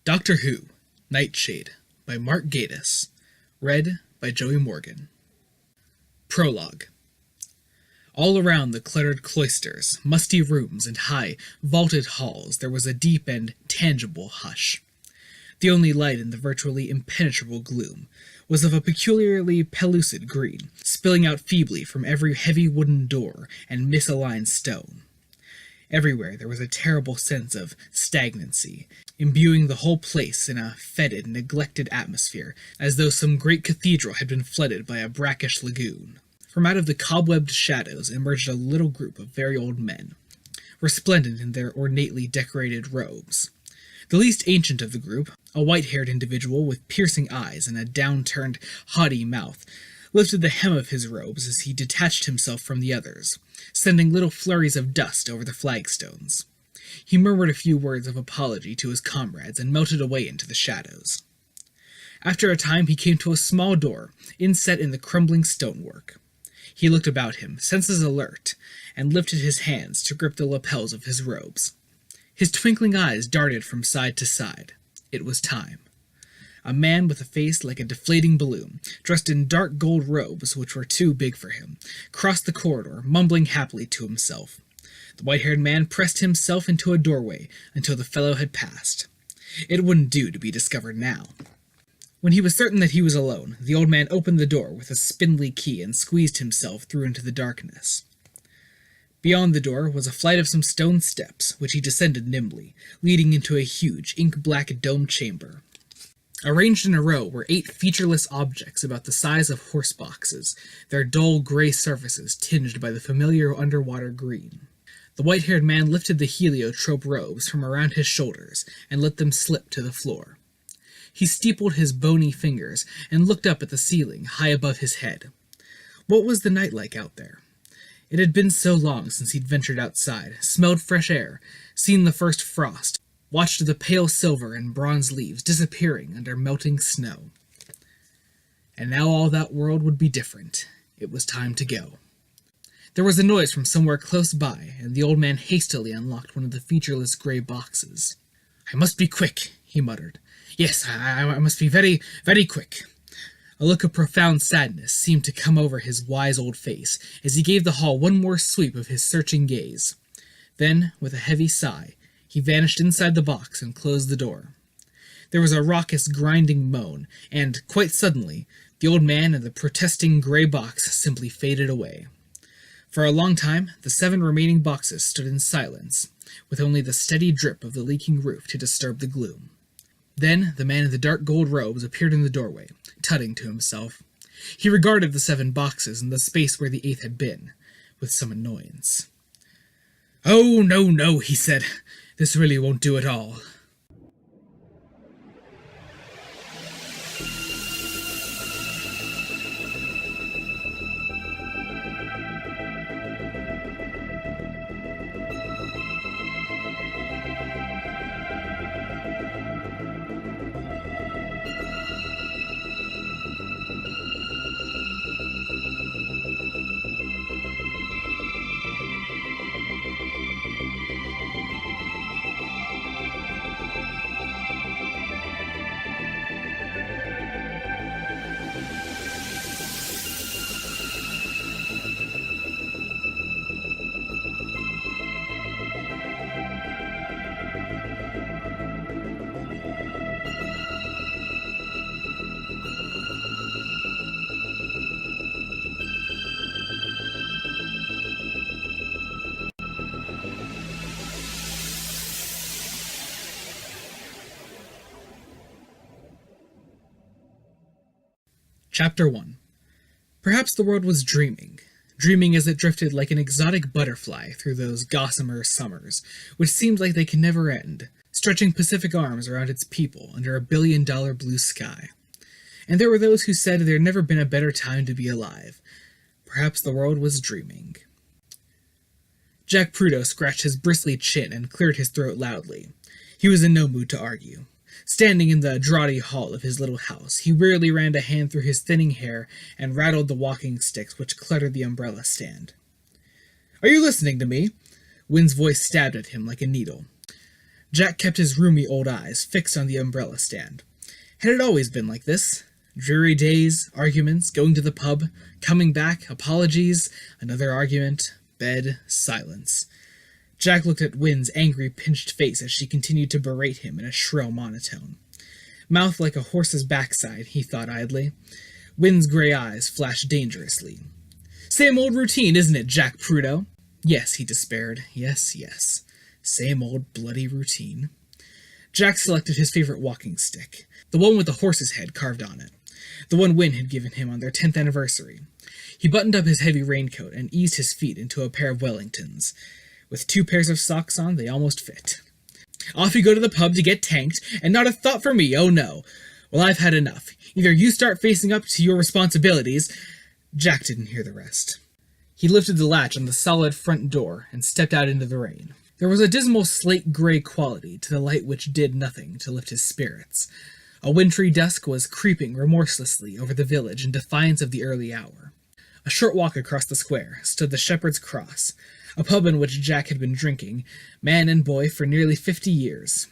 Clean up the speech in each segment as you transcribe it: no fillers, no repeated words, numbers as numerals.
Doctor Who, Nightshade, by Mark Gatiss. Read by Joey Morgan. Prologue. All around the cluttered cloisters, musty rooms, and high, vaulted halls there was a deep and tangible hush. The only light in the virtually impenetrable gloom was of a peculiarly pellucid green, spilling out feebly from every heavy wooden door and misaligned stone. Everywhere there was a terrible sense of stagnancy, imbuing the whole place in a fetid, neglected atmosphere, as though some great cathedral had been flooded by a brackish lagoon. From out of the cobwebbed shadows emerged a little group of very old men, resplendent in their ornately decorated robes. The least ancient of the group, a white-haired individual with piercing eyes and a down-turned, haughty mouth, lifted the hem of his robes as he detached himself from the others, sending little flurries of dust over the flagstones. He murmured a few words of apology to his comrades and melted away into the shadows. After a time he came to a small door, inset in the crumbling stonework. He looked about him, senses alert, and lifted his hands to grip the lapels of his robes. His twinkling eyes darted from side to side. It was time. A man with a face like a deflating balloon, dressed in dark gold robes which were too big for him, crossed the corridor, mumbling happily to himself. The white-haired man pressed himself into a doorway until the fellow had passed. It wouldn't do to be discovered now. When he was certain that he was alone, the old man opened the door with a spindly key and squeezed himself through into the darkness. Beyond the door was a flight of some stone steps, which he descended nimbly, leading into a huge, ink-black domed chamber. Arranged in a row were 8 featureless objects about the size of horse boxes, their dull gray surfaces tinged by the familiar underwater green. The white-haired man lifted the heliotrope robes from around his shoulders and let them slip to the floor. He steepled his bony fingers and looked up at the ceiling high above his head. What was the night like out there? It had been so long since he'd ventured outside, smelled fresh air, seen the first frost, watched the pale silver and bronze leaves disappearing under melting snow. And now all that world would be different. It was time to go. There was a noise from somewhere close by, and the old man hastily unlocked one of the featureless gray boxes. "I must be quick," he muttered. "Yes, I must be very, very quick." A look of profound sadness seemed to come over his wise old face as he gave the hall one more sweep of his searching gaze. Then, with a heavy sigh, he vanished inside the box and closed the door. There was a raucous, grinding moan, and, quite suddenly, the old man and the protesting gray box simply faded away. For a long time, the 7 remaining boxes stood in silence, with only the steady drip of the leaking roof to disturb the gloom. Then the man in the dark gold robes appeared in the doorway, tutting to himself. He regarded the 7 boxes and the space where the 8th had been, with some annoyance. "Oh, no," he said. "This really won't do at all." Chapter 1. Perhaps the world was dreaming as it drifted like an exotic butterfly through those gossamer summers, which seemed like they could never end, stretching pacific arms around its people under a billion-dollar blue sky. And there were those who said there had never been a better time to be alive. Perhaps the world was dreaming. Jack Prudo scratched his bristly chin and cleared his throat loudly. He was in no mood to argue. Standing in the draughty hall of his little house, he wearily ran a hand through his thinning hair and rattled the walking sticks which cluttered the umbrella stand. "Are you listening to me?" Wynn's voice stabbed at him like a needle. Jack kept his rheumy old eyes fixed on the umbrella stand. Had it always been like this? Dreary days, arguments, going to the pub, coming back, apologies, another argument, bed, silence. Jack looked at Wynn's angry, pinched face as she continued to berate him in a shrill monotone. Mouth like a horse's backside, he thought idly. Wynn's gray eyes flashed dangerously. Same old routine, isn't it, Jack Prudo? Yes, he despaired. Yes. Same old bloody routine. Jack selected his favorite walking stick, the one with the horse's head carved on it, the one Wynn had given him on their 10th anniversary. He buttoned up his heavy raincoat and eased his feet into a pair of Wellingtons. With 2 pairs of socks on, they almost fit. Off you go to the pub to get tanked, and not a thought for me, oh no. Well, I've had enough. Either you start facing up to your responsibilities. Jack didn't hear the rest. He lifted the latch on the solid front door and stepped out into the rain. There was a dismal slate-gray quality to the light which did nothing to lift his spirits. A wintry dusk was creeping remorselessly over the village in defiance of the early hour. A short walk across the square stood the Shepherd's Cross, a pub in which Jack had been drinking, man and boy, for nearly 50 years.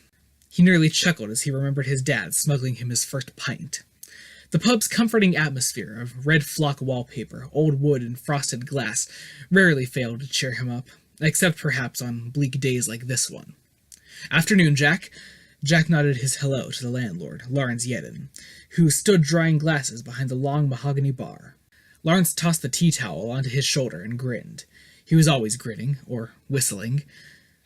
He nearly chuckled as he remembered his dad smuggling him his first pint. The pub's comforting atmosphere of red flock wallpaper, old wood, and frosted glass rarely failed to cheer him up, except perhaps on bleak days like this one. Afternoon, Jack. Jack nodded his hello to the landlord, Lawrence Yedden, who stood drying glasses behind the long mahogany bar. Lawrence tossed the tea towel onto his shoulder and grinned. He was always grinning, or whistling.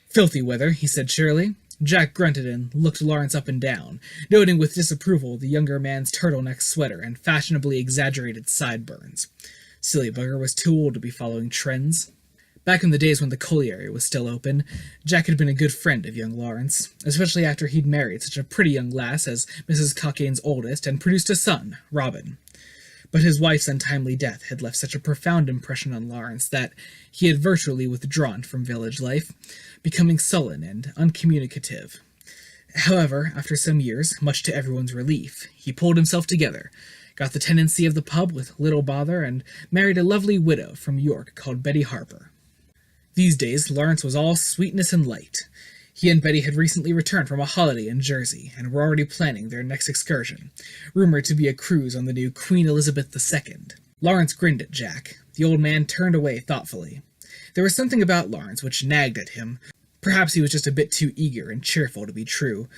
Filthy weather, he said cheerily. Jack grunted and looked Lawrence up and down, noting with disapproval the younger man's turtleneck sweater and fashionably exaggerated sideburns. Silly bugger was too old to be following trends. Back in the days when the colliery was still open, Jack had been a good friend of young Lawrence, especially after he'd married such a pretty young lass as Mrs. Cockane's oldest and produced a son, Robin. But his wife's untimely death had left such a profound impression on Lawrence that he had virtually withdrawn from village life, becoming sullen and uncommunicative. However, after some years, much to everyone's relief, he pulled himself together, got the tenancy of the pub with little bother, and married a lovely widow from York called Betty Harper. These days, Lawrence was all sweetness and light. He and Betty had recently returned from a holiday in Jersey, and were already planning their next excursion, rumored to be a cruise on the new Queen Elizabeth II. Lawrence grinned at Jack. The old man turned away thoughtfully. There was something about Lawrence which nagged at him. Perhaps he was just a bit too eager and cheerful to be true,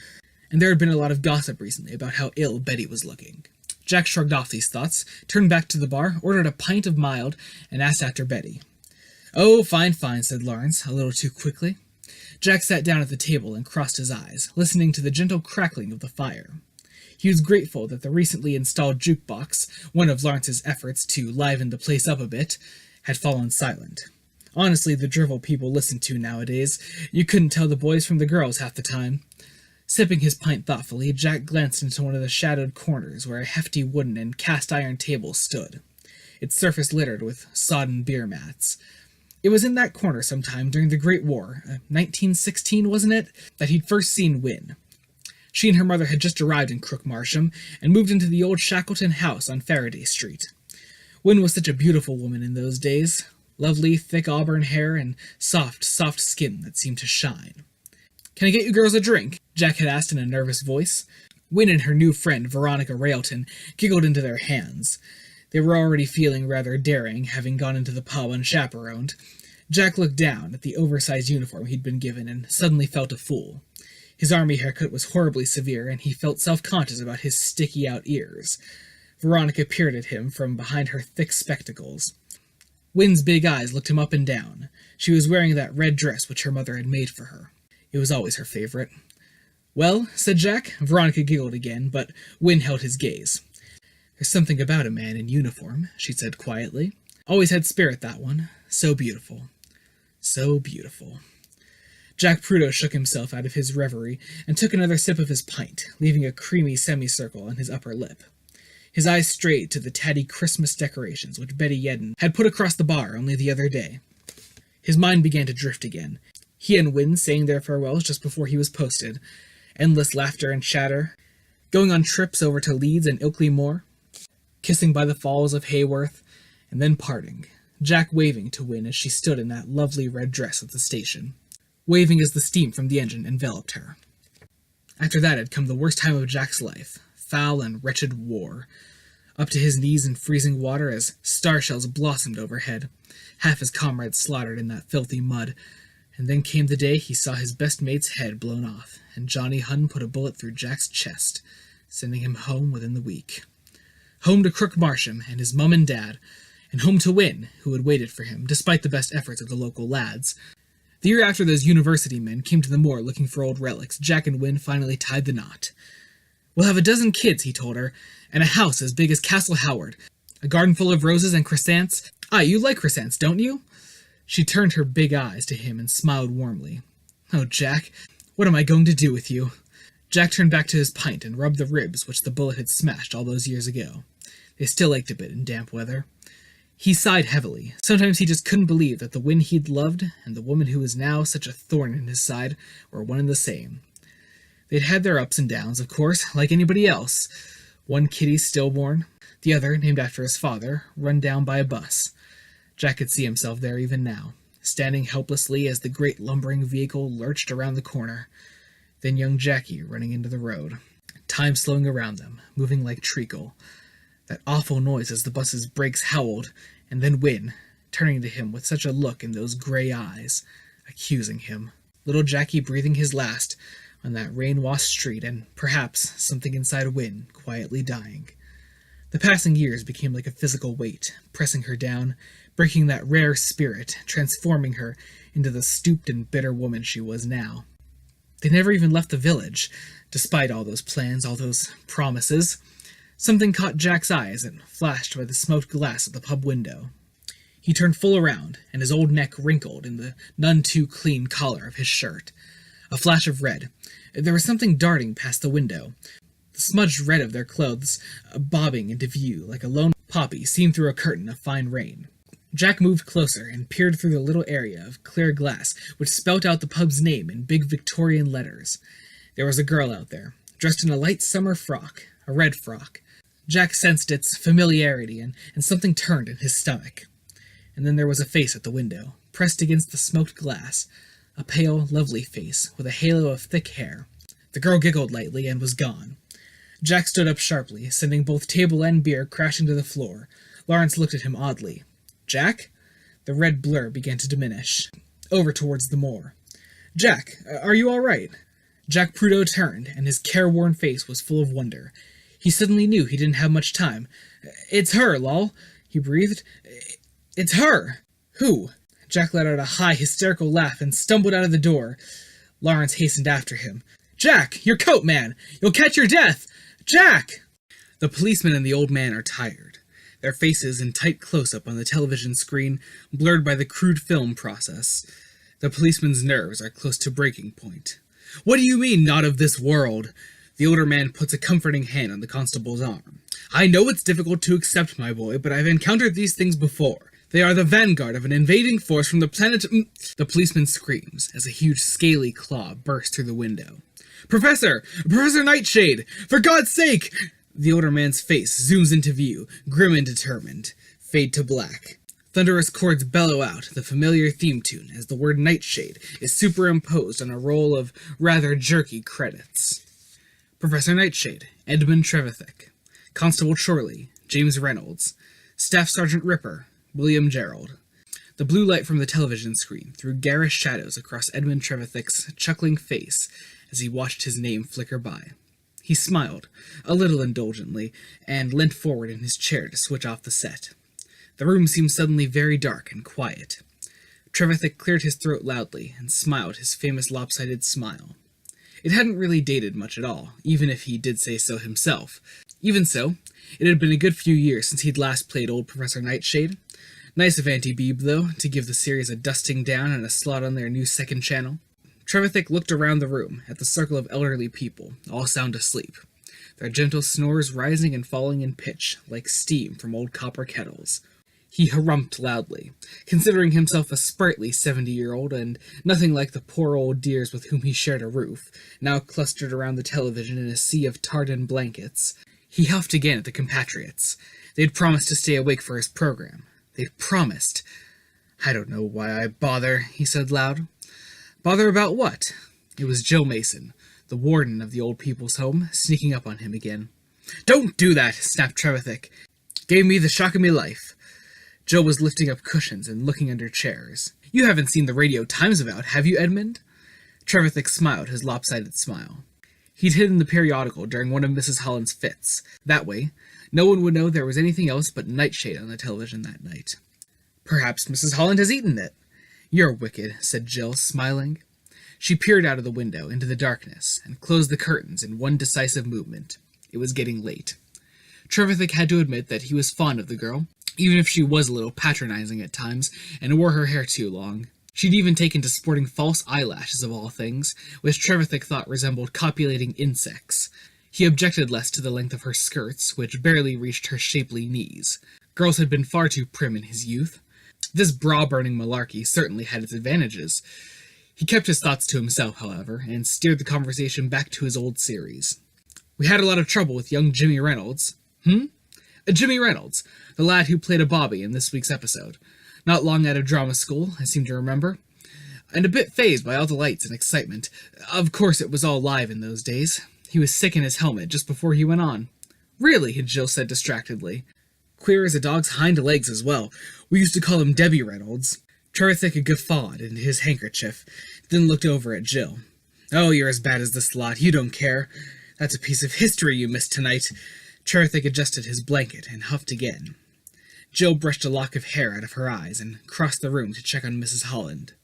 and there had been a lot of gossip recently about how ill Betty was looking. Jack shrugged off these thoughts, turned back to the bar, ordered a pint of mild, and asked after Betty. "Oh, fine, said Lawrence, a little too quickly. Jack sat down at the table and crossed his eyes, listening to the gentle crackling of the fire. He was grateful that the recently installed jukebox, one of Lawrence's efforts to liven the place up a bit, had fallen silent. Honestly, the drivel people listen to nowadays, you couldn't tell the boys from the girls half the time. Sipping his pint thoughtfully, Jack glanced into one of the shadowed corners where a hefty wooden and cast-iron table stood, its surface littered with sodden beer mats. It was in that corner sometime during the Great War, 1916, wasn't it, that he'd first seen Wynn. She and her mother had just arrived in Crook Marsham and moved into the old Shackleton house on Faraday Street. Wynn was such a beautiful woman in those days. Lovely, thick auburn hair and soft skin that seemed to shine. "Can I get you girls a drink?" Jack had asked in a nervous voice. Wynn and her new friend, Veronica Railton, giggled into their hands. They were already feeling rather daring, having gone into the pub unchaperoned. Jack looked down at the oversized uniform he'd been given and suddenly felt a fool. His army haircut was horribly severe, and he felt self-conscious about his sticky-out ears. Veronica peered at him from behind her thick spectacles. Wynn's big eyes looked him up and down. She was wearing that red dress which her mother had made for her. It was always her favorite. "Well," said Jack. Veronica giggled again, but Wynn held his gaze. "There's something about a man in uniform," she said quietly. "Always had spirit, that one. So beautiful. So beautiful." Jack Prudo shook himself out of his reverie and took another sip of his pint, leaving a creamy semicircle on his upper lip. His eyes strayed to the tatty Christmas decorations which Betty Yedden had put across the bar only the other day. His mind began to drift again. He and Wynn saying their farewells just before he was posted. Endless laughter and chatter. Going on trips over to Leeds and Ilkley Moor. Kissing by the falls of Hayworth, and then parting. Jack waving to Wynn as she stood in that lovely red dress at the station. Waving as the steam from the engine enveloped her. After that had come the worst time of Jack's life, foul and wretched war. Up to his knees in freezing water as star shells blossomed overhead, half his comrades slaughtered in that filthy mud. And then came the day he saw his best mate's head blown off, and Johnny Hunn put a bullet through Jack's chest, sending him home within the week. Home to Crook Marsham and his mum and dad, and home to Wynne, who had waited for him, despite the best efforts of the local lads. The year after those university men came to the moor looking for old relics, Jack and Wynne finally tied the knot. "We'll have a dozen kids," he told her, "and a house as big as Castle Howard, a garden full of roses and chrysanthemums. Ah, you like chrysanthemums, don't you?" She turned her big eyes to him and smiled warmly. "Oh, Jack, what am I going to do with you?" Jack turned back to his pint and rubbed the ribs which the bullet had smashed all those years ago. They still ached a bit in damp weather. He sighed heavily. Sometimes he just couldn't believe that the Wynne he'd loved and the woman who was now such a thorn in his side were one and the same. They'd had their ups and downs, of course, like anybody else. One Kitty stillborn, the other, named after his father, run down by a bus. Jack could see himself there even now, standing helplessly as the great lumbering vehicle lurched around the corner. Then young Jackie running into the road. Time slowing around them, moving like treacle. That awful noise as the bus's brakes howled, and then Wynne, turning to him with such a look in those gray eyes, accusing him. Little Jackie breathing his last on that rain-washed street, and perhaps something inside Wynne quietly dying. The passing years became like a physical weight, pressing her down, breaking that rare spirit, transforming her into the stooped and bitter woman she was now. They never even left the village, despite all those plans, all those promises. Something caught Jack's eyes and flashed by the smoked glass of the pub window. He turned full around, and his old neck wrinkled in the none-too-clean collar of his shirt. A flash of red. There was something darting past the window. The smudged red of their clothes bobbing into view like a lone poppy seen through a curtain of fine rain. Jack moved closer and peered through the little area of clear glass which spelt out the pub's name in big Victorian letters. There was a girl out there, dressed in a light summer frock, a red frock. Jack sensed its familiarity, and something turned in his stomach. And then there was a face at the window, pressed against the smoked glass, a pale, lovely face with a halo of thick hair. The girl giggled lightly and was gone. Jack stood up sharply, sending both table and beer crashing to the floor. Lawrence looked at him oddly. "Jack?" The red blur began to diminish. Over towards the moor. "Jack, are you all right?" Jack Prudo turned, and his careworn face was full of wonder. He suddenly knew he didn't have much time. "It's her, lol," he breathed. "It's her!" "Who?" Jack let out a high, hysterical laugh and stumbled out of the door. Lawrence hastened after him. "Jack, your coat, man! You'll catch your death! Jack!" The policeman and the old man are tired, their faces in tight close-up on the television screen, blurred by the crude film process. The policeman's nerves are close to breaking point. "What do you mean, not of this world?" The older man puts a comforting hand on the constable's arm. "I know it's difficult to accept, my boy, but I've encountered these things before. They are the vanguard of an invading force from the planet—" The policeman screams as a huge scaly claw bursts through the window. Professor Nightshade! For God's sake!" The older man's face zooms into view, grim and determined. Fade to black. Thunderous chords bellow out the familiar theme tune as the word Nightshade is superimposed on a roll of rather jerky credits. Professor Nightshade, Edmund Trevithick. Constable Chorley, James Reynolds. Staff Sergeant Ripper, William Gerald. The blue light from the television screen threw garish shadows across Edmund Trevithick's chuckling face as he watched his name flicker by. He smiled, a little indulgently, and leant forward in his chair to switch off the set. The room seemed suddenly very dark and quiet. Trevithick cleared his throat loudly and smiled his famous lopsided smile. It hadn't really dated much at all, even if he did say so himself. Even so, it had been a good few years since he'd last played old Professor Nightshade. Nice of Auntie Beebe, though, to give the series a dusting down and a slot on their new second channel. Trevithick looked around the room at the circle of elderly people, all sound asleep, their gentle snores rising and falling in pitch, like steam from old copper kettles. He harumphed loudly, considering himself a sprightly 70-year-old and nothing like the poor old dears with whom he shared a roof, now clustered around the television in a sea of tartan blankets. He huffed again at the compatriots. They'd promised to stay awake for his program. They'd promised. "I don't know why I bother," he said loud. "Bother about what?" It was Joe Mason, the warden of the old people's home, sneaking up on him again. "Don't do that!" snapped Trevithick. "Gave me the shock of me life." Jill was lifting up cushions and looking under chairs. "You haven't seen the Radio Times about, have you, Edmund?" Trevithick smiled his lopsided smile. He'd hidden the periodical during one of Mrs. Holland's fits. That way, no one would know there was anything else but Nightshade on the television that night. "Perhaps Mrs. Holland has eaten it." "You're wicked," said Jill, smiling. She peered out of the window into the darkness and closed the curtains in one decisive movement. It was getting late. Trevithick had to admit that he was fond of the girl, even if she was a little patronizing at times and wore her hair too long. She'd even taken to sporting false eyelashes of all things, which Trevithick thought resembled copulating insects. He objected less to the length of her skirts, which barely reached her shapely knees. Girls had been far too prim in his youth. This bra-burning malarkey certainly had its advantages. He kept his thoughts to himself, however, and steered the conversation back to his old series. "We had a lot of trouble with young Jimmy Reynolds." Jimmy Reynolds, the lad who played a Bobby in this week's episode. Not long out of drama school, I seem to remember, and a bit phased by all the lights and excitement. Of course it was all live in those days. He was sick in his helmet just before he went on. "Really?" Jill said distractedly. "Queer as a dog's hind legs as well. We used to call him Debbie Reynolds." Trevithick guffawed into his handkerchief, then looked over at Jill. "Oh, you're as bad as this lot. You don't care. That's a piece of history you missed tonight." Trevithick adjusted his blanket and huffed again. Jill brushed a lock of hair out of her eyes and crossed the room to check on Mrs. Holland.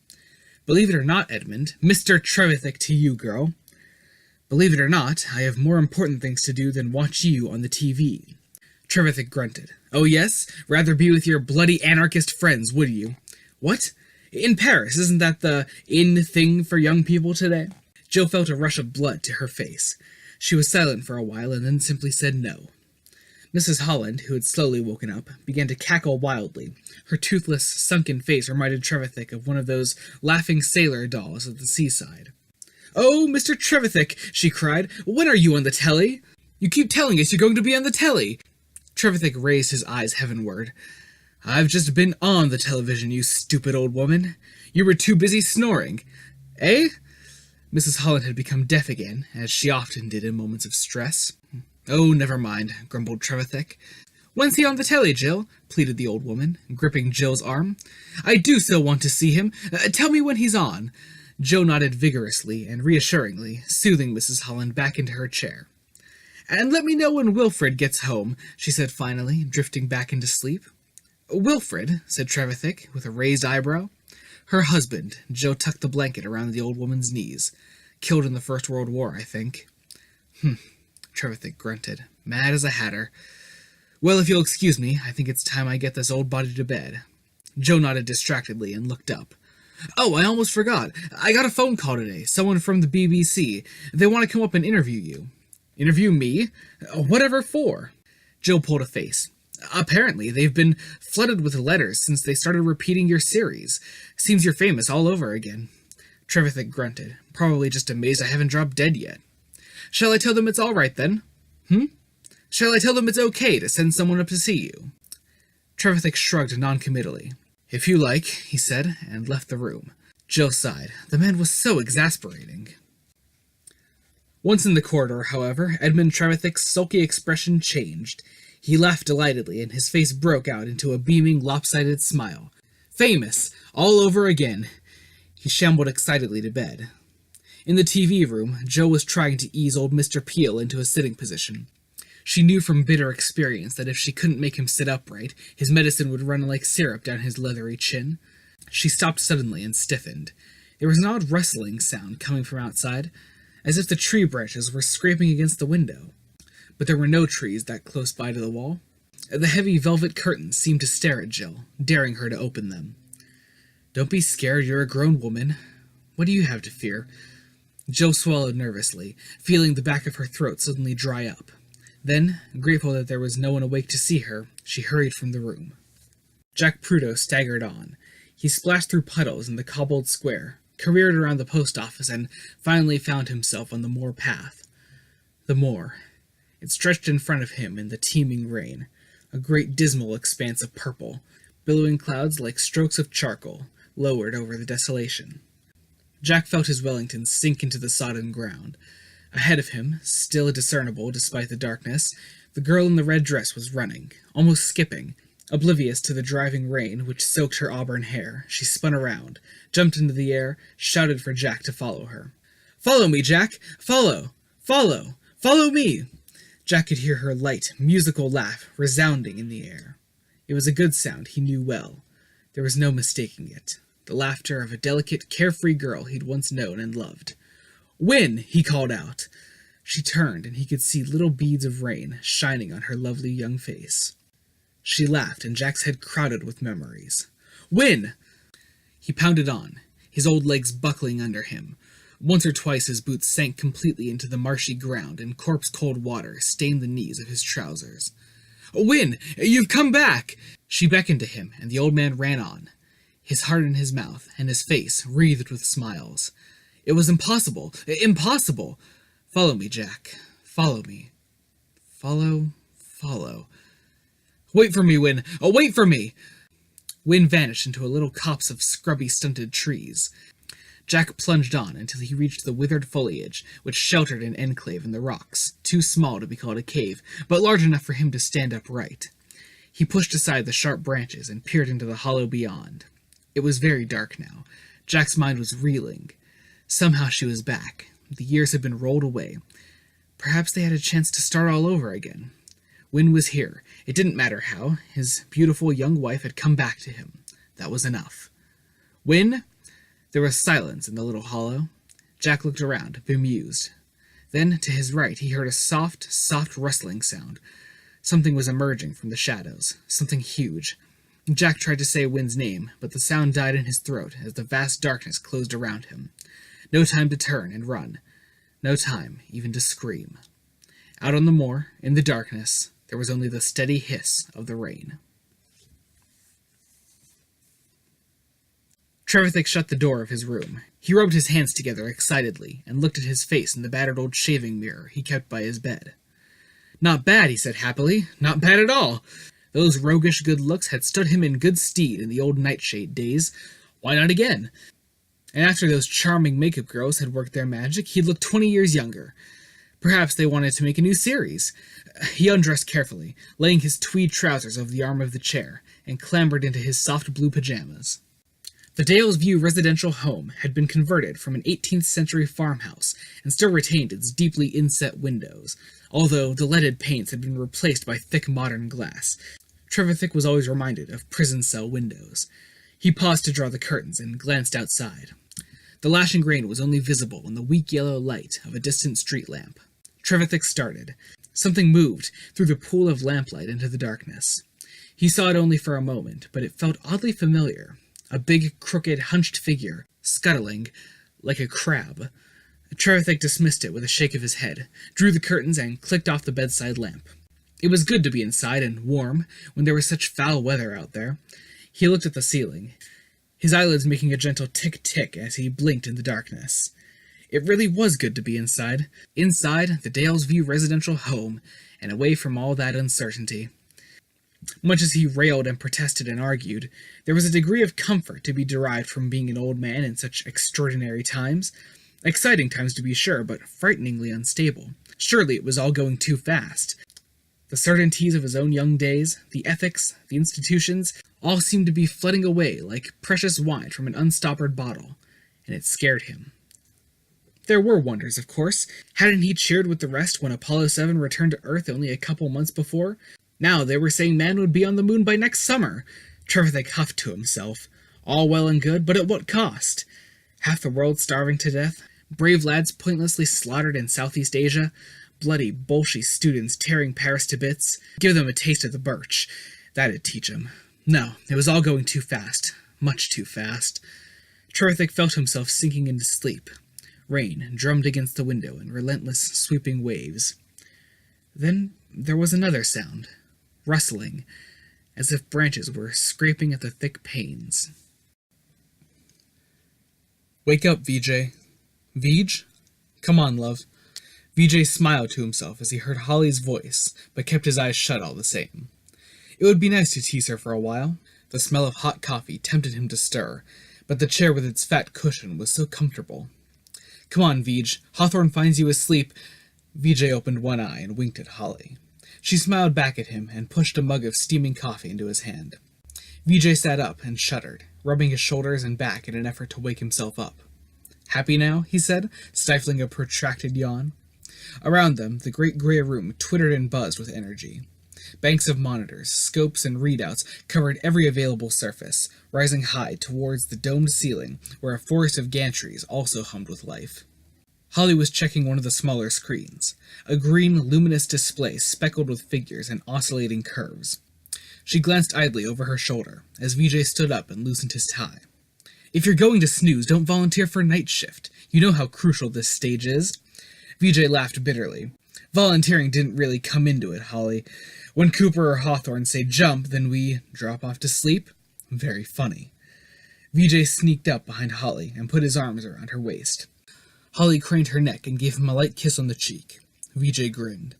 "Believe it or not, Edmund, Mr. Trevithick to you, girl." "Believe it or not, I have more important things to do than watch you on the TV." Trevithick grunted. "Oh yes? Rather be with your bloody anarchist friends, would you?" "What? In Paris, isn't that the in thing for young people today?" Jill felt a rush of blood to her face. She was silent for a while and then simply said no. Mrs. Holland, who had slowly woken up, began to cackle wildly. Her toothless, sunken face reminded Trevithick of one of those laughing sailor dolls at the seaside. "Oh, Mr. Trevithick," she cried, "when are you on the telly? You keep telling us you're going to be on the telly." Trevithick raised his eyes heavenward. "I've just been on the television, you stupid old woman. You were too busy snoring. Eh?" Mrs. Holland had become deaf again, as she often did in moments of stress. "Oh, never mind," grumbled Trevithick. "When's he on the telly, Jill?" pleaded the old woman, gripping Jill's arm. "I do so want to see him. Tell me when he's on." Jill nodded vigorously and reassuringly, soothing Mrs. Holland back into her chair. "And let me know when Wilfred gets home," she said finally, drifting back into sleep. "Wilfred?" said Trevithick, with a raised eyebrow. "Her husband." Jill tucked the blanket around the old woman's knees. "Killed in the First World War, I think." Trevithick grunted. "Mad as a hatter. Well, if you'll excuse me, I think it's time I get this old body to bed." Joe nodded distractedly and looked up. "Oh, I almost forgot. I got a phone call today. Someone from the BBC. They want to come up and interview you." "Interview me? Whatever for?" Jill pulled a face. "Apparently, they've been flooded with letters since they started repeating your series. Seems you're famous all over again." Trevithick grunted, probably just amazed I haven't dropped dead yet. "Shall I tell them it's all right, then?" "Shall I tell them it's okay to send someone up to see you?" Trevithick shrugged noncommittally. "If you like," he said, and left the room. Jill sighed. The man was so exasperating. Once in the corridor, however, Edmund Trevithick's sulky expression changed. He laughed delightedly, and his face broke out into a beaming, lopsided smile. "Famous! All over again!" He shambled excitedly to bed. In the TV room, Joe was trying to ease old Mr. Peel into a sitting position. She knew from bitter experience that if she couldn't make him sit upright, his medicine would run like syrup down his leathery chin. She stopped suddenly and stiffened. There was an odd rustling sound coming from outside, as if the tree branches were scraping against the window. But there were no trees that close by to the wall. The heavy velvet curtains seemed to stare at Jill, daring her to open them. "Don't be scared, you're a grown woman. What do you have to fear?" Jill swallowed nervously, feeling the back of her throat suddenly dry up. Then, grateful that there was no one awake to see her, she hurried from the room. Jack Prudo staggered on. He splashed through puddles in the cobbled square, careered around the post office, and finally found himself on the moor path. The moor. It stretched in front of him in the teeming rain, a great dismal expanse of purple, billowing clouds like strokes of charcoal, lowered over the desolation. Jack felt his Wellington sink into the sodden ground. Ahead of him, still discernible despite the darkness, the girl in the red dress was running, almost skipping. Oblivious to the driving rain which soaked her auburn hair, she spun around, jumped into the air, shouted for Jack to follow her. "Follow me, Jack! Follow! Follow! Follow me!" Jack could hear her light, musical laugh resounding in the air. It was a good sound he knew well. There was no mistaking it. The laughter of a delicate, carefree girl he'd once known and loved. "Win!" he called out. She turned, and he could see little beads of rain shining on her lovely young face. She laughed, and Jack's head crowded with memories. "Win!" He pounded on, his old legs buckling under him. Once or twice his boots sank completely into the marshy ground, and corpse-cold water stained the knees of his trousers. "Win! You've come back!" She beckoned to him, and the old man ran on, his heart in his mouth, and his face wreathed with smiles. "It was impossible! Impossible! Follow me, Jack. Follow me. Follow. Wait for me, Win! Oh, wait for me!" Win vanished into a little copse of scrubby, stunted trees. Jack plunged on until he reached the withered foliage, which sheltered an enclave in the rocks, too small to be called a cave, but large enough for him to stand upright. He pushed aside the sharp branches and peered into the hollow beyond. It was very dark now. Jack's mind was reeling. Somehow she was back. The years had been rolled away. Perhaps they had a chance to start all over again. Win was here. It didn't matter how. His beautiful young wife had come back to him. That was enough. "Win?" There was silence in the little hollow. Jack looked around, bemused. Then, to his right, he heard a soft rustling sound. Something was emerging from the shadows. Something huge. Jack tried to say Win's name, but the sound died in his throat as the vast darkness closed around him. No time to turn and run. No time even to scream. Out on the moor, in the darkness, there was only the steady hiss of the rain. Trevithick shut the door of his room. He rubbed his hands together excitedly and looked at his face in the battered old shaving mirror he kept by his bed. "Not bad," he said happily. "Not bad at all. Those roguish good looks had stood him in good stead in the old Nightshade days. Why not again? And after those charming makeup girls had worked their magic, he'd look 20 years younger. Perhaps they wanted to make a new series." He undressed carefully, laying his tweed trousers over the arm of the chair, and clambered into his soft blue pajamas. The Dales View residential home had been converted from an 18th century farmhouse and still retained its deeply inset windows, although the leaded panes had been replaced by thick modern glass. Trevithick was always reminded of prison cell windows. He paused to draw the curtains and glanced outside. The lashing rain was only visible in the weak yellow light of a distant street lamp. Trevithick started. Something moved through the pool of lamplight into the darkness. He saw it only for a moment, but it felt oddly familiar. A big, crooked, hunched figure, scuttling like a crab. Trevithick dismissed it with a shake of his head, drew the curtains, and clicked off the bedside lamp. It was good to be inside and warm when there was such foul weather out there. He looked at the ceiling, his eyelids making a gentle tick-tick as he blinked in the darkness. It really was good to be inside. Inside the Dales View residential home, and away from all that uncertainty. Much as he railed and protested and argued, there was a degree of comfort to be derived from being an old man in such extraordinary times. Exciting times, to be sure, but frighteningly unstable. Surely it was all going too fast. The certainties of his own young days, the ethics, the institutions, all seemed to be flooding away like precious wine from an unstoppered bottle, and it scared him. There were wonders, of course. Hadn't he cheered with the rest when Apollo 7 returned to Earth only a couple months before? Now they were saying man would be on the moon by next summer. Trevithick huffed to himself. All well and good, but at what cost? Half the world starving to death, brave lads pointlessly slaughtered in Southeast Asia, bloody, bolshy students tearing Paris to bits. Give them a taste of the birch. That'd teach 'em. No, it was all going too fast. Much too fast. Trevithick felt himself sinking into sleep. Rain drummed against the window in relentless, sweeping waves. Then there was another sound. Rustling, as if branches were scraping at the thick panes. "Wake up, VJ. Vij? Come on, love." VJ smiled to himself as he heard Holly's voice, but kept his eyes shut all the same. It would be nice to tease her for a while. The smell of hot coffee tempted him to stir, but the chair with its fat cushion was so comfortable. Come on, Vij. Hawthorne finds you asleep. Vijay opened one eye and winked at Holly. She smiled back at him and pushed a mug of steaming coffee into his hand. Vijay sat up and shuddered, rubbing his shoulders and back in an effort to wake himself up. Happy now? He said, stifling a protracted yawn. Around them, the great grey room twittered and buzzed with energy. Banks of monitors, scopes, and readouts covered every available surface, rising high towards the domed ceiling, where a forest of gantries also hummed with life. Holly was checking one of the smaller screens, a green, luminous display speckled with figures and oscillating curves. She glanced idly over her shoulder, as Vijay stood up and loosened his tie. If you're going to snooze, don't volunteer for night shift. You know how crucial this stage is. Vijay laughed bitterly. Volunteering didn't really come into it, Holly. When Cooper or Hawthorne say jump, then we drop off to sleep? Very funny. Vijay sneaked up behind Holly and put his arms around her waist. Holly craned her neck and gave him a light kiss on the cheek. Vijay grinned.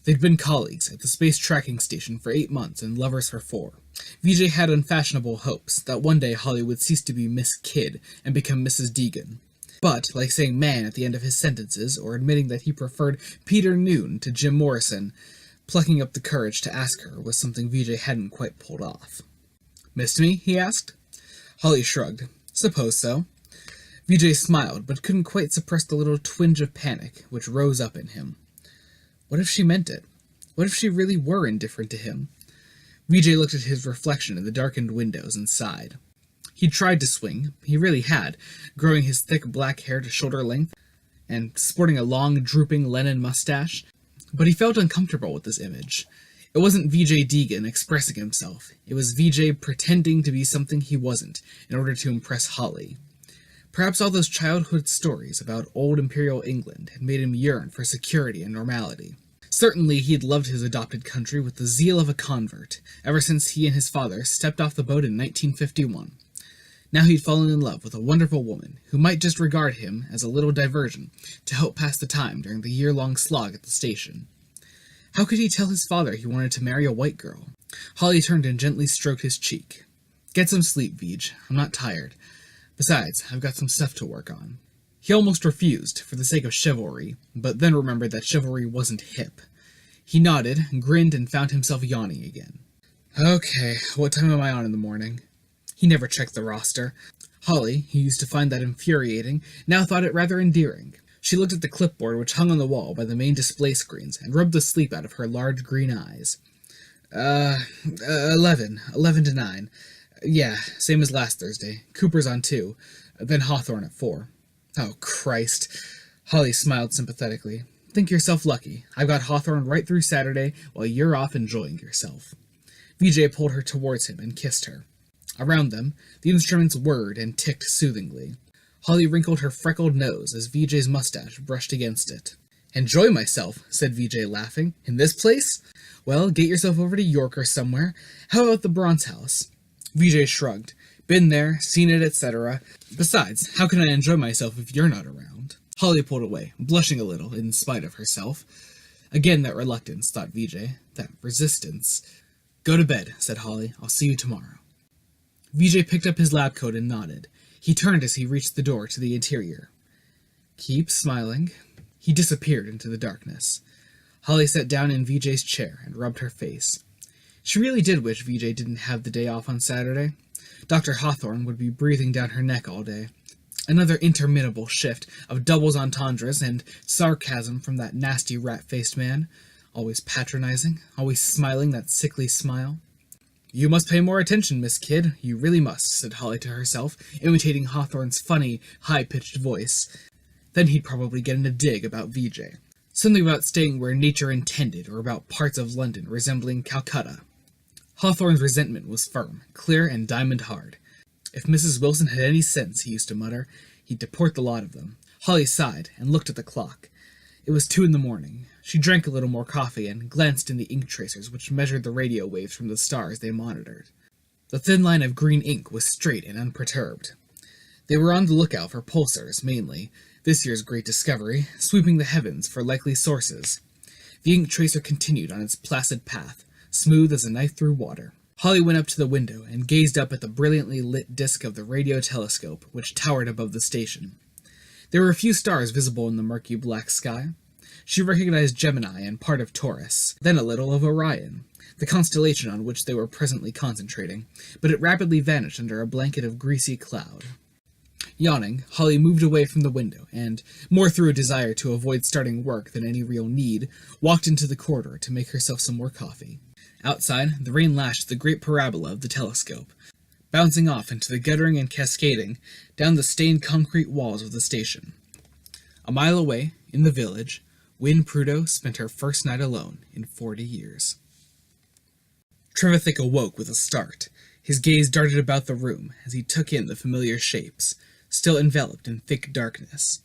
They'd been colleagues at the space tracking station for 8 months and lovers for 4. Vijay had unfashionable hopes that one day Holly would cease to be Miss Kidd and become Mrs. Deegan. But, like saying man at the end of his sentences, or admitting that he preferred Peter Noon to Jim Morrison, plucking up the courage to ask her was something Vijay hadn't quite pulled off. Missed me? He asked. Holly shrugged. Suppose so. Vijay smiled, but couldn't quite suppress the little twinge of panic which rose up in him. What if she meant it? What if she really were indifferent to him? Vijay looked at his reflection in the darkened windows and sighed. He'd tried to swing, he really had, growing his thick black hair to shoulder length, and sporting a long, drooping Lennon mustache, but he felt uncomfortable with this image. It wasn't Vijay Deegan expressing himself, it was Vijay pretending to be something he wasn't, in order to impress Holly. Perhaps all those childhood stories about old Imperial England had made him yearn for security and normality. Certainly he'd loved his adopted country with the zeal of a convert, ever since he and his father stepped off the boat in 1951. Now he'd fallen in love with a wonderful woman, who might just regard him as a little diversion to help pass the time during the year-long slog at the station. How could he tell his father he wanted to marry a white girl? Holly turned and gently stroked his cheek. Get some sleep, Vij. I'm not tired. Besides, I've got some stuff to work on. He almost refused, for the sake of chivalry, but then remembered that chivalry wasn't hip. He nodded, grinned, and found himself yawning again. Okay, what time am I on in the morning? He never checked the roster. Holly, who used to find that infuriating, now thought it rather endearing. She looked at the clipboard which hung on the wall by the main display screens and rubbed the sleep out of her large green eyes. 11 to 9. Yeah, same as last Thursday. Cooper's on 2, then Hawthorne at 4. Oh, Christ. Holly smiled sympathetically. Think yourself lucky. I've got Hawthorne right through Saturday while you're off enjoying yourself. Vijay pulled her towards him and kissed her. Around them, the instruments whirred and ticked soothingly. Holly wrinkled her freckled nose as Vijay's mustache brushed against it. Enjoy myself, said Vijay, laughing. In this place? Well, get yourself over to York or somewhere. How about the Bronze House? Vijay shrugged. Been there, seen it, etc. Besides, how can I enjoy myself if you're not around? Holly pulled away, blushing a little in spite of herself. Again that reluctance, thought Vijay. That resistance. Go to bed, said Holly. I'll see you tomorrow. Vijay picked up his lab coat and nodded. He turned as he reached the door to the interior. Keep smiling. He disappeared into the darkness. Holly sat down in Vijay's chair and rubbed her face. She really did wish Vijay didn't have the day off on Saturday. Dr. Hawthorne would be breathing down her neck all day. Another interminable shift of doubles entendres and sarcasm from that nasty rat-faced man. Always patronizing, always smiling that sickly smile. You must pay more attention, Miss Kidd. You really must, said Holly to herself, imitating Hawthorne's funny, high-pitched voice. Then he'd probably get in a dig about Vijay. Something about staying where nature intended, or about parts of London resembling Calcutta. Hawthorne's resentment was firm, clear, and diamond-hard. If Mrs. Wilson had any sense, he used to mutter, he'd deport the lot of them. Holly sighed and looked at the clock. It was 2 a.m. She drank a little more coffee and glanced in the ink tracers which measured the radio waves from the stars they monitored. The thin line of green ink was straight and unperturbed. They were on the lookout for pulsars, mainly, this year's great discovery, sweeping the heavens for likely sources. The ink tracer continued on its placid path, smooth as a knife through water. Holly went up to the window and gazed up at the brilliantly lit disk of the radio telescope which towered above the station. There were a few stars visible in the murky black sky. She recognized Gemini and part of Taurus, then a little of Orion, the constellation on which they were presently concentrating, but it rapidly vanished under a blanket of greasy cloud. Yawning, Holly moved away from the window and, more through a desire to avoid starting work than any real need, walked into the corridor to make herself some more coffee. Outside, the rain lashed the great parabola of the telescope, bouncing off into the guttering and cascading down the stained concrete walls of the station. A mile away, in the village, Wynne Prudo spent her first night alone in 40 years. Trevithick awoke with a start. His gaze darted about the room as he took in the familiar shapes, still enveloped in thick darkness.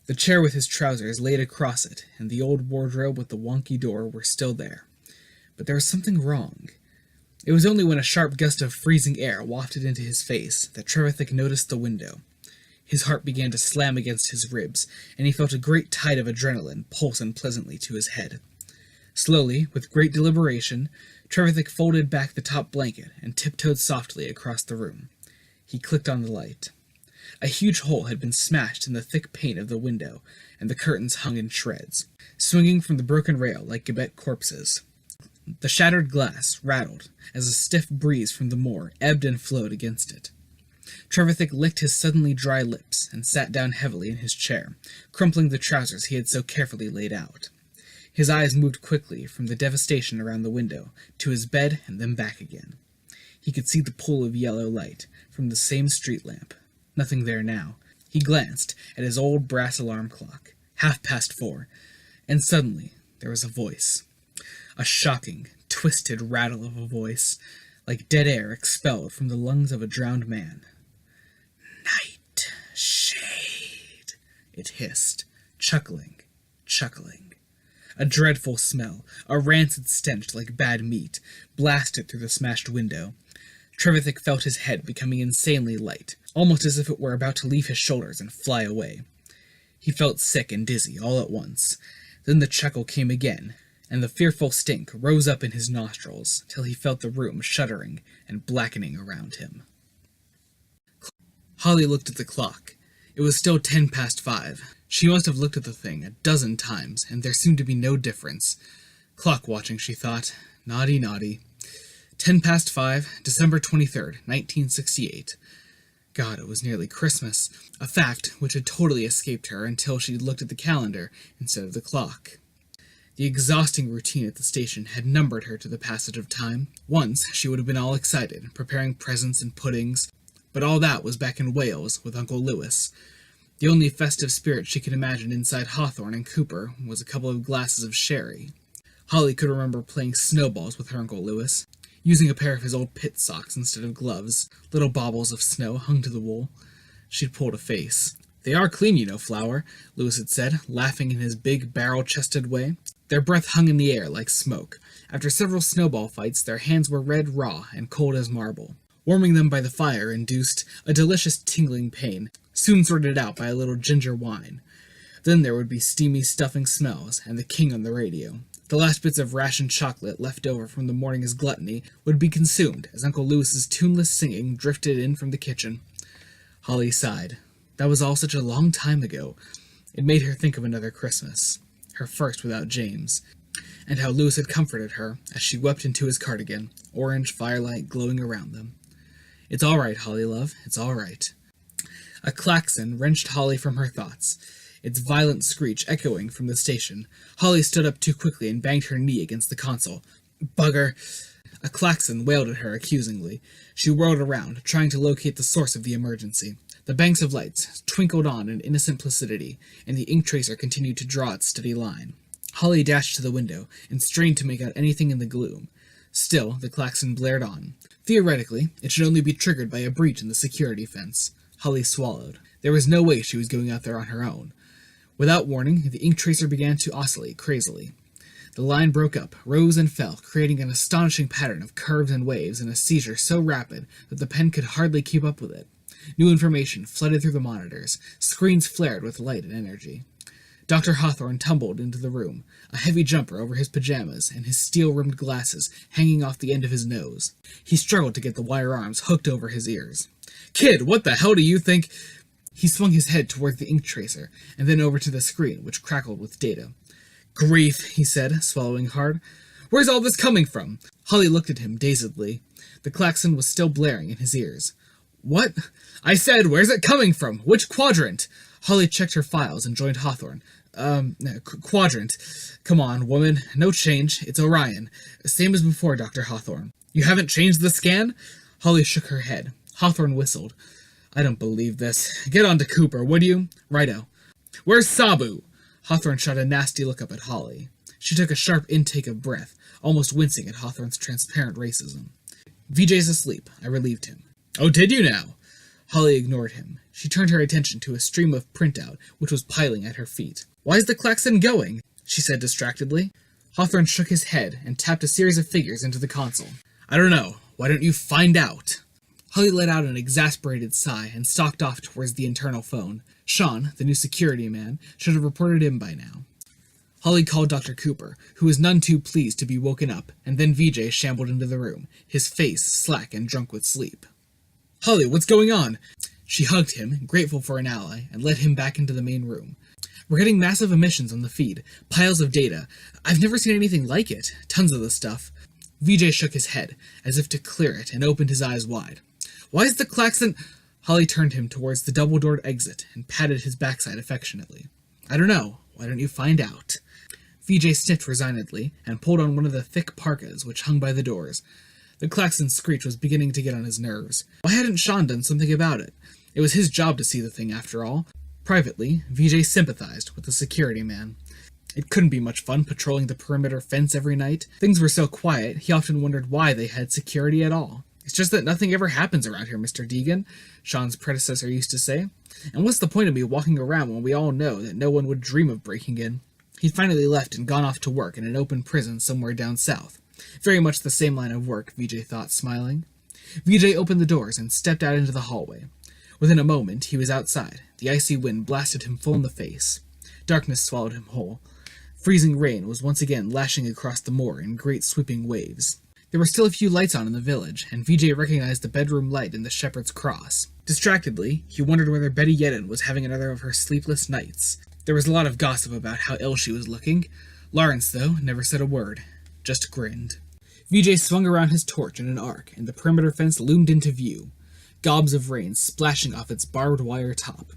The chair with his trousers laid across it, and the old wardrobe with the wonky door were still there. But there was something wrong. It was only when a sharp gust of freezing air wafted into his face that Trevithick noticed the window. His heart began to slam against his ribs, and he felt a great tide of adrenaline pulse unpleasantly to his head. Slowly, with great deliberation, Trevithick folded back the top blanket and tiptoed softly across the room. He clicked on the light. A huge hole had been smashed in the thick pane of the window, and the curtains hung in shreds, swinging from the broken rail like gibbet corpses. The shattered glass rattled as a stiff breeze from the moor ebbed and flowed against it. Trevithick licked his suddenly dry lips and sat down heavily in his chair, crumpling the trousers he had so carefully laid out. His eyes moved quickly from the devastation around the window to his bed and then back again. He could see the pool of yellow light from the same street lamp. Nothing there now. He glanced at his old brass alarm clock, 4:30, and suddenly there was a voice. A shocking, twisted rattle of a voice, like dead air expelled from the lungs of a drowned man. "Nightshade," it hissed, chuckling. A dreadful smell, a rancid stench like bad meat, blasted through the smashed window. Trevithick felt his head becoming insanely light, almost as if it were about to leave his shoulders and fly away. He felt sick and dizzy all at once. Then the chuckle came again, and the fearful stink rose up in his nostrils till he felt the room shuddering and blackening around him. Holly looked at the clock. It was still 5:10. She must have looked at the thing a dozen times, and there seemed to be no difference. Clock watching, she thought. Naughty, naughty. 5:10, December 23rd, 1968. God, it was nearly Christmas, a fact which had totally escaped her until she looked at the calendar instead of the clock. The exhausting routine at the station had numbered her to the passage of time. Once she would have been all excited, preparing presents and puddings, but all that was back in Wales with Uncle Lewis. The only festive spirit she could imagine inside Hawthorne and Cooper was a couple of glasses of sherry. Holly could remember playing snowballs with her Uncle Lewis, using a pair of his old pit socks instead of gloves. Little baubles of snow hung to the wool. She'd pulled a face. "They are clean, you know, Flower," Lewis had said, laughing in his big, barrel-chested way. Their breath hung in the air like smoke. After several snowball fights, their hands were red raw and cold as marble. Warming them by the fire induced a delicious tingling pain, soon sorted out by a little ginger wine. Then there would be steamy stuffing smells, and the king on the radio. The last bits of rationed chocolate left over from the morning's gluttony would be consumed as Uncle Lewis's tuneless singing drifted in from the kitchen. Holly sighed. That was all such a long time ago. It made her think of another Christmas, her first without James, and how Lewis had comforted her as she wept into his cardigan, orange firelight glowing around them. "It's all right, Holly, love, it's all right." A klaxon wrenched Holly from her thoughts, its violent screech echoing from the station. Holly stood up too quickly and banged her knee against the console. "Bugger!" A klaxon wailed at her accusingly. She whirled around, trying to locate the source of the emergency. The banks of lights twinkled on in innocent placidity, and the ink tracer continued to draw its steady line. Holly dashed to the window and strained to make out anything in the gloom. Still, the klaxon blared on. Theoretically, it should only be triggered by a breach in the security fence. Holly swallowed. There was no way she was going out there on her own. Without warning, the ink tracer began to oscillate crazily. The line broke up, rose and fell, creating an astonishing pattern of curves and waves in a seizure so rapid that the pen could hardly keep up with it. New information flooded through the monitors. Screens flared with light and energy. Dr. Hawthorne tumbled into the room, a heavy jumper over his pajamas and his steel-rimmed glasses hanging off the end of his nose. He struggled to get the wire arms hooked over his ears. "Kid, what the hell do you think—" He swung his head toward the ink tracer, and then over to the screen, which crackled with data. Grief, he said, swallowing hard. Where's all this coming from? Holly looked at him dazedly. The klaxon was still blaring in his ears. What? I said, where's it coming from? Which quadrant? Holly checked her files and joined Hawthorne. Quadrant. Come on, woman. No change. It's Orion. Same as before, Dr. Hawthorne. You haven't changed the scan? Holly shook her head. Hawthorne whistled. I don't believe this. Get on to Cooper, would you? Righto. Where's Sabu? Hawthorne shot a nasty look up at Holly. She took a sharp intake of breath, almost wincing at Hawthorne's transparent racism. VJ's asleep. I relieved him. Oh, did you now? Holly ignored him. She turned her attention to a stream of printout, which was piling at her feet. Why is the klaxon going? She said distractedly. Hawthorne shook his head and tapped a series of figures into the console. I don't know. Why don't you find out? Holly let out an exasperated sigh and stalked off towards the internal phone. Sean, the new security man, should have reported in by now. Holly called Dr. Cooper, who was none too pleased to be woken up, and then VJ shambled into the room, his face slack and drunk with sleep. Holly, what's going on? She hugged him, grateful for an ally, and led him back into the main room. We're getting massive emissions on the feed, piles of data. I've never seen anything like it, tons of the stuff. VJ shook his head, as if to clear it, and opened his eyes wide. Why is the klaxon... Holly turned him towards the double-doored exit and patted his backside affectionately. I don't know. Why don't you find out? VJ sniffed resignedly and pulled on one of the thick parkas which hung by the doors. The klaxon's screech was beginning to get on his nerves. Why hadn't Sean done something about it? It was his job to see the thing, after all. Privately, VJ sympathized with the security man. It couldn't be much fun patrolling the perimeter fence every night. Things were so quiet, he often wondered why they had security at all. It's just that nothing ever happens around here, Mr. Deegan, Sean's predecessor used to say. And what's the point of me walking around when we all know that no one would dream of breaking in? He'd finally left and gone off to work in an open prison somewhere down south. Very much the same line of work, VJ thought, smiling. VJ opened the doors and stepped out into the hallway. Within a moment, he was outside. The icy wind blasted him full in the face. Darkness swallowed him whole. Freezing rain was once again lashing across the moor in great sweeping waves. There were still a few lights on in the village, and VJ recognized the bedroom light in the Shepherd's Cross. Distractedly, he wondered whether Betty Yedden was having another of her sleepless nights. There was a lot of gossip about how ill she was looking. Lawrence, though, never said a word, just grinned. VJ swung around his torch in an arc, and the perimeter fence loomed into view, gobs of rain splashing off its barbed wire top.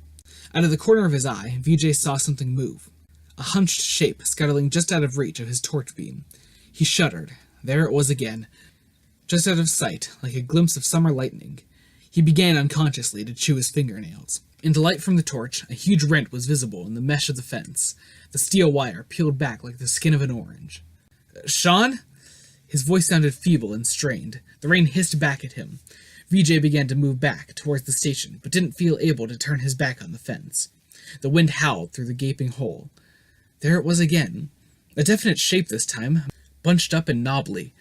Out of the corner of his eye, VJ saw something move. A hunched shape scuttling just out of reach of his torch beam. He shuddered. There it was again, just out of sight, like a glimpse of summer lightning. He began unconsciously to chew his fingernails. In the light from the torch, a huge rent was visible in the mesh of the fence. The steel wire peeled back like the skin of an orange. Sean? His voice sounded feeble and strained. The rain hissed back at him. VJ began to move back towards the station, but didn't feel able to turn his back on the fence. The wind howled through the gaping hole. There it was again. A definite shape this time, bunched up and knobbly.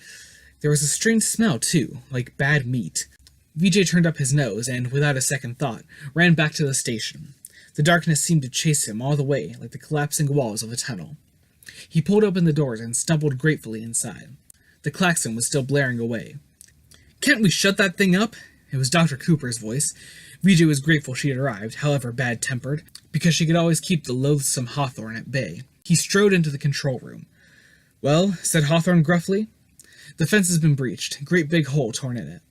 There was a strange smell, too, like bad meat. VJ turned up his nose and, without a second thought, ran back to the station. The darkness seemed to chase him all the way, like the collapsing walls of a tunnel. He pulled open the doors and stumbled gratefully inside. The klaxon was still blaring away. Can't we shut that thing up? It was Dr. Cooper's voice. VJ was grateful she had arrived, however bad-tempered, because she could always keep the loathsome Hawthorne at bay. He strode into the control room. Well, said Hawthorne gruffly. The fence has been breached, great big hole torn in it.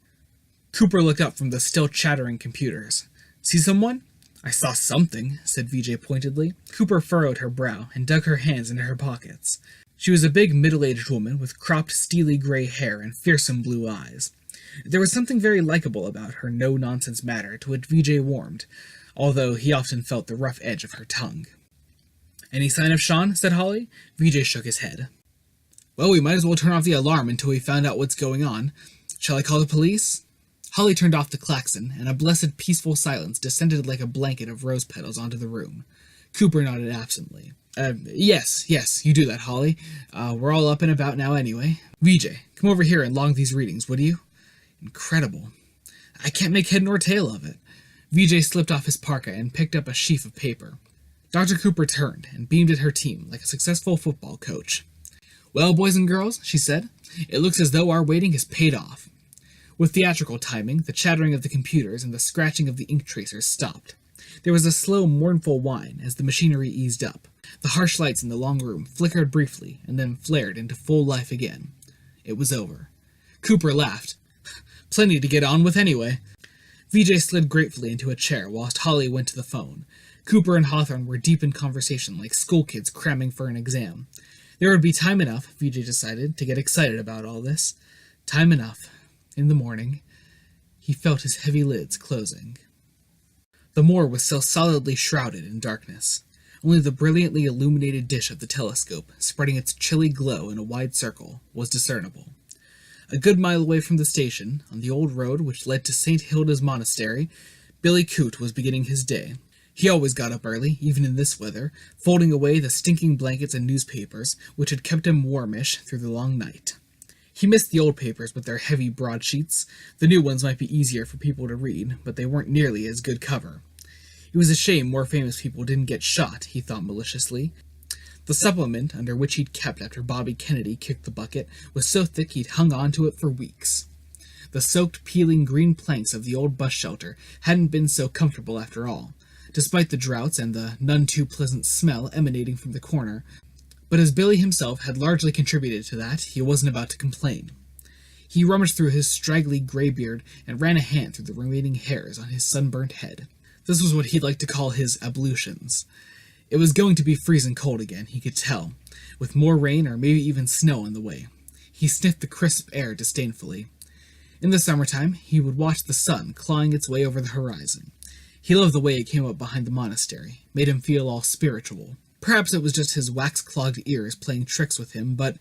Cooper looked up from the still chattering computers. See someone? I saw something, said VJ pointedly. Cooper furrowed her brow and dug her hands into her pockets. She was a big middle-aged woman with cropped steely gray hair and fearsome blue eyes. There was something very likable about her no-nonsense manner to which VJ warmed, although he often felt the rough edge of her tongue. Any sign of Sean? Said Holly. VJ shook his head. Well, we might as well turn off the alarm until we found out what's going on. Shall I call the police? Holly turned off the klaxon, and a blessed peaceful silence descended like a blanket of rose petals onto the room. Cooper nodded absently. Yes, you do that, Holly. We're all up and about now anyway. VJ, come over here and log these readings, would you? Incredible. I can't make head nor tail of it. VJ slipped off his parka and picked up a sheaf of paper. Dr. Cooper turned and beamed at her team like a successful football coach. Well, boys and girls, she said, it looks as though our waiting has paid off. With theatrical timing, the chattering of the computers and the scratching of the ink tracers stopped. There was a slow, mournful whine as the machinery eased up. The harsh lights in the long room flickered briefly and then flared into full life again. It was over. Cooper laughed. Plenty to get on with anyway. VJ slid gratefully into a chair whilst Holly went to the phone. Cooper and Hawthorne were deep in conversation like schoolkids cramming for an exam. There would be time enough, VJ decided, to get excited about all this. Time enough. In the morning, he felt his heavy lids closing. The moor was still solidly shrouded in darkness. Only the brilliantly illuminated dish of the telescope, spreading its chilly glow in a wide circle, was discernible. A good mile away from the station, on the old road which led to St. Hilda's Monastery, Billy Coote was beginning his day. He always got up early, even in this weather, folding away the stinking blankets and newspapers which had kept him warmish through the long night. He missed the old papers with their heavy broadsheets. The new ones might be easier for people to read, but they weren't nearly as good cover. It was a shame more famous people didn't get shot, he thought maliciously. The supplement, under which he'd kept after Bobby Kennedy kicked the bucket, was so thick he'd hung on to it for weeks. The soaked, peeling green planks of the old bus shelter hadn't been so comfortable after all, despite the droughts and the none-too-pleasant smell emanating from the corner. But as Billy himself had largely contributed to that, he wasn't about to complain. He rummaged through his straggly gray beard and ran a hand through the remaining hairs on his sunburnt head. This was what he'd like to call his ablutions. It was going to be freezing cold again, he could tell, with more rain or maybe even snow on the way. He sniffed the crisp air disdainfully. In the summertime, he would watch the sun clawing its way over the horizon. He loved the way it came up behind the monastery, made him feel all spiritual. Perhaps it was just his wax-clogged ears playing tricks with him, but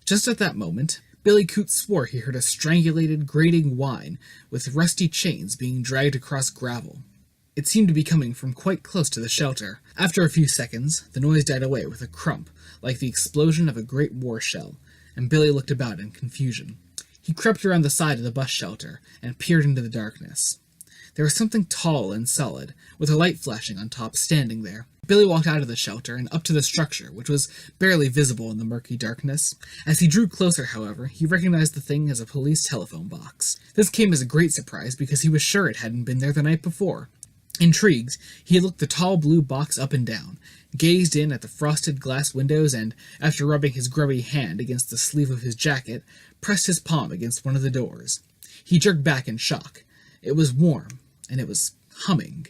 just at that moment, Billy Coote swore he heard a strangulated, grating whine, with rusty chains being dragged across gravel. It seemed to be coming from quite close to the shelter. After a few seconds, the noise died away with a crump, like the explosion of a great war shell, and Billy looked about in confusion. He crept around the side of the bus shelter and peered into the darkness. There was something tall and solid, with a light flashing on top, standing there. Billy walked out of the shelter and up to the structure, which was barely visible in the murky darkness. As he drew closer, however, he recognized the thing as a police telephone box. This came as a great surprise because he was sure it hadn't been there the night before. Intrigued, he looked the tall blue box up and down, gazed in at the frosted glass windows, and, after rubbing his grubby hand against the sleeve of his jacket, pressed his palm against one of the doors. He jerked back in shock. It was warm, and it was humming.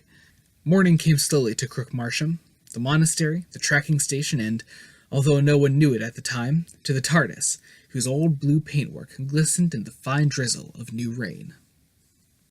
Morning came slowly to Crook Marsham, the monastery, the tracking station, and, although no one knew it at the time, to the TARDIS, whose old blue paintwork glistened in the fine drizzle of new rain.